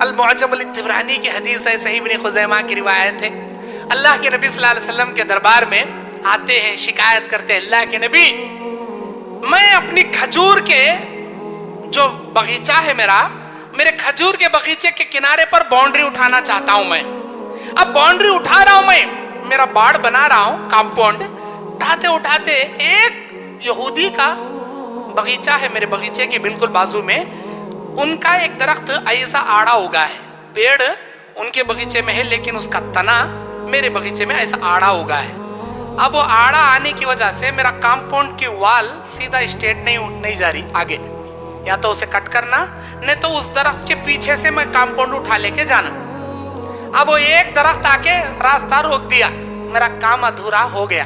المعجم الطبرانی کی حدیث ہے، صحیح ابن خزیمہ کی روایت ہے، اللہ کے نبی صلی اللہ علیہ وسلم کے دربار میں آتے ہیں، شکایت کرتے ہیں، اللہ کے نبی میں اپنی کھجور کے جو باغیچہ ہے میرے کھجور کے باغیچے کے کنارے پر باؤنڈری اٹھانا چاہتا ہوں میں. اب باؤنڈری اٹھا رہا ہوں، میں میرا باڑ بنا رہا ہوں، کمپاؤنڈ اٹھاتے اٹھاتے ایک یہودی کا باغیچہ ہے میرے باغیچے کے بالکل بازو میں، ان کا ایک درخت ایسا آڑا اگا ہے، پیڑ ان کے باغیچے میں ہے لیکن اس کا تنا میرے باغیچے میں ایسا آڑا اگا ہے. اب وہ آڑا آنے کی وجہ سے میرا کمپاؤنڈ کی وال سیدھا اسٹریٹ نہیں جا رہی آگے، یا تو اسے کٹ کرنا نہیں تو اس درخت کے پیچھے سے میں کمپاؤنڈ اٹھا لے کے جانا. اب وہ ایک درخت آ کے راستہ روک دیا، میرا کام ادھورا ہو گیا.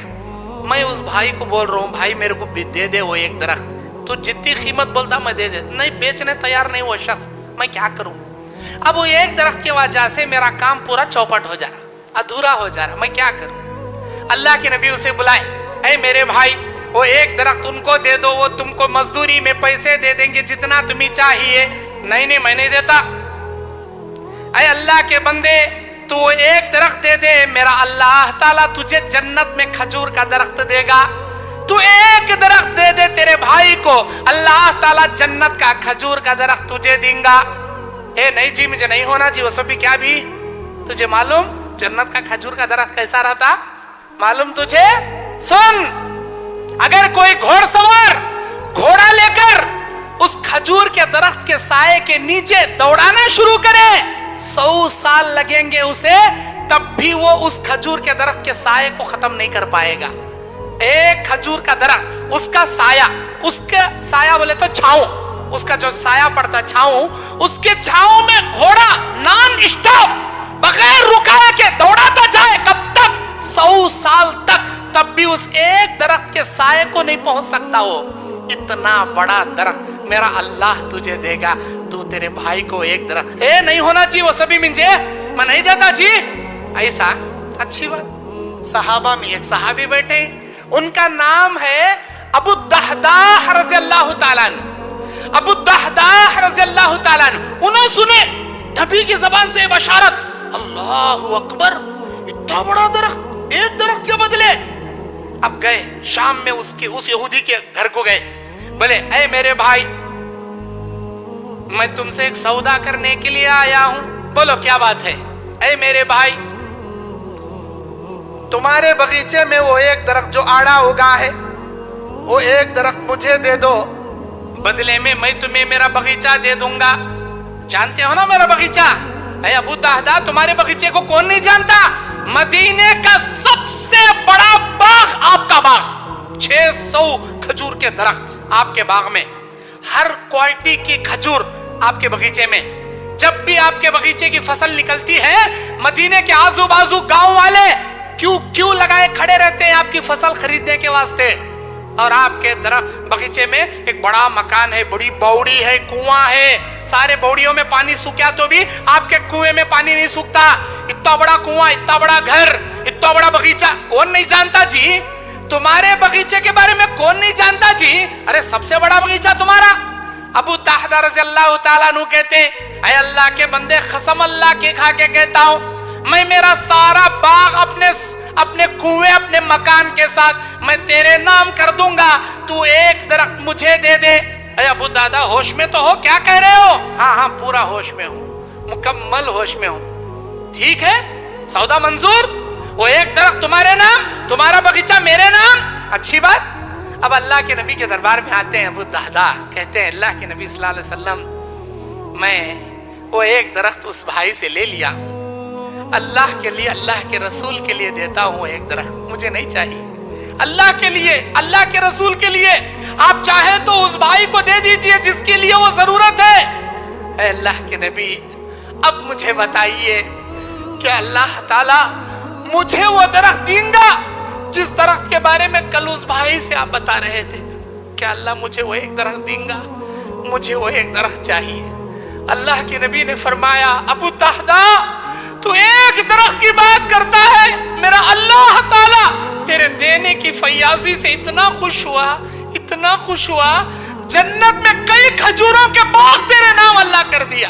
میں اس بھائی کو بول رہا ہوں، بھائی میرے کو دے دے وہ ایک درخت، تو جتنی قیمت بولتا میں دے دے، نہیں بیچنے تیار نہیں وہ شخص، میں کیا کروں. اب وہ ایک درخت کی وجہ سے میرا کام پورا چوپٹ ہو جا رہا، ادھورا ہو جا رہا، میں کیا کروں. اللہ کے نبی اسے بلائے، اے میرے بھائی وہ ایک درخت ان کو دے دو، وہ تم کو مزدوری میں پیسے دے دیں گے جتنا تمہیں چاہیے. نہیں میں نہیں دیتا. اے اللہ کے بندے تو وہ ایک درخت دے دے، میرا اللہ تعالیٰ تجھے جنت میں کھجور کا درخت دے گا. تو ایک درخت دے دے تیرے بھائی کو، اللہ تعالیٰ جنت کا کھجور کا درخت تجھے دیں گا. اے نہیں جی مجھے نہیں ہونا جی وہ سب بھی، کیا بھی تجھے معلوم جنت کا کھجور کا درخت کیسا رہتا معلوم تجھے؟ سن، اگر کوئی گھوڑ سوار گھوڑا لے کر اس کھجور کے درخت کے سائے کے نیچے دوڑانا شروع کرے، 100 سال لگیں گے اسے، تب بھی وہ اس کھجور کے درخت کے سائے کو ختم نہیں کر پائے گا. ایک کھجور کا درخت، اس کا سایہ بولے تو چھاؤں، اس کا جو سایہ پڑتا چھاؤں، اس کے چھاؤں میں گھوڑا نان اسٹاپ بغیر رکائے کے دوڑاتا جائے، کب تک؟ 100 سال تک، تب بھی اس ایک درخت کے سائے کو نہیں پہنچ سکتا. وہ اتنا بڑا درخت میرا اللہ تجھے دے گا، تو تیرے بھائی کو ایک درخت اے نہیں ہونا جی وہ سبھی منجے میں نہیں دیتا جی ایسا. اچھی بات. صحابہ میں ایک صحابی بیٹھے، ان کا نام ہے ابو الدحداح رضی اللہ تعالیٰ عنہ. ابو الدحداح رضی اللہ تعالیٰ عنہ انہوں سنے نبی کی زبان سے بشارت، اللہ اکبر، اتنا بڑا درخت ایک درخت کے بدلے. اب گئے شام میں اس یہودی کے گھر کو گئے، بولے اے میرے بھائی میں تم سے ایک سودا کرنے کے لیے آیا ہوں. بولو کیا بات ہے؟ اے میرے بھائی تمہارے باغیچے میں وہ ایک درخت جو آڑا اگا ہے، وہ ایک درخت مجھے دے دو، بدلے میں تمہیں میرا باغیچہ دے دوں گا. جانتے ہو نا میرا باغیچہ؟ اے ابو الدحداح تمہارے باغیچے کو کون نہیں جانتا؟ مدینے کا سب سے بڑا باغ آپ کا باغ، 600 کھجور کے درخت آپ کے باغ میں، ہر کوالٹی کی کھجور آپ کے باغیچے میں. جب بھی آپ کے باغیچے کی فصل نکلتی ہے، مدینے کے آزو بازو گاؤں والے کیوں لگائے کھڑے رہتے ہیں آپ کی فصل خریدنے کے واسطے. اور آپ کے باغیچے میں ایک بڑا مکان ہے، بڑی باوڑی ہے، کنواں ہے، سارے باوڑیوں میں پانی سوکھا تو بھی آپ کے کنویں میں پانی نہیں سوکھتا. اتنا بڑا کنواں، اتنا بڑا گھر، اتنا بڑا باغیچہ، کون نہیں جانتا جی؟ تمہارے باغیچے کے بارے میں کون نہیں جانتا جی؟ ارے سب سے بڑا باغیچہ تمہارا. ابو الدحداح رضی اللہ تعالیٰ عنہ کہتے ہیں اے اللہ کے بندے قسم اللہ کے کھا کے کہتا ہوں، میں میرا سارا باغ اپنے کنویں اپنے مکان کے ساتھ میں تیرے نام کر دوں گا، تو ایک درخت مجھے دے دے. اے ابو الدحداح ہوش میں تو ہو؟ کیا کہہ رہے ہو؟ ہاں پورا ہوش میں ہوں، مکمل ہوش میں ہوں. ٹھیک ہے سودا منظور، وہ ایک درخت تمہارے نام، تمہارا باغیچہ میرے نام. اچھی بات. اب اللہ کے نبی کے دربار میں آتے ہیں ابو الدحداح، کہتے ہیں اللہ کے نبی صلی اللہ علیہ وسلم میں وہ ایک درخت اس بھائی سے لے لیا، اللہ کے لیے اللہ کے رسول کے لیے دیتا ہوں. ایک درخت مجھے نہیں چاہیے، اللہ کے لیے اللہ کے رسول کے لیے آپ چاہے تو اس بھائی کو دے دیجئے جس کے لیے وہ ضرورت ہے. اے اللہ کے نبی اب مجھے بتائیے کہ اللہ تعالی مجھے وہ درخت دیں گا جس درخت کے بارے میں کل اس بھائی سے آپ بتا رہے تھے؟ کیا اللہ مجھے وہ ایک درخت دیں گا؟ مجھے وہ ایک درخت چاہیے. اللہ کے نبی نے فرمایا ابو الدحداح تو ایک درخت کی بات کرتا ہے، میرا اللہ تعالیٰ تیرے دینے کی فیاضی سے اتنا خوش ہوا، جنت میں کئی کھجوروں کے باغ تیرے نام اللہ کر دیا.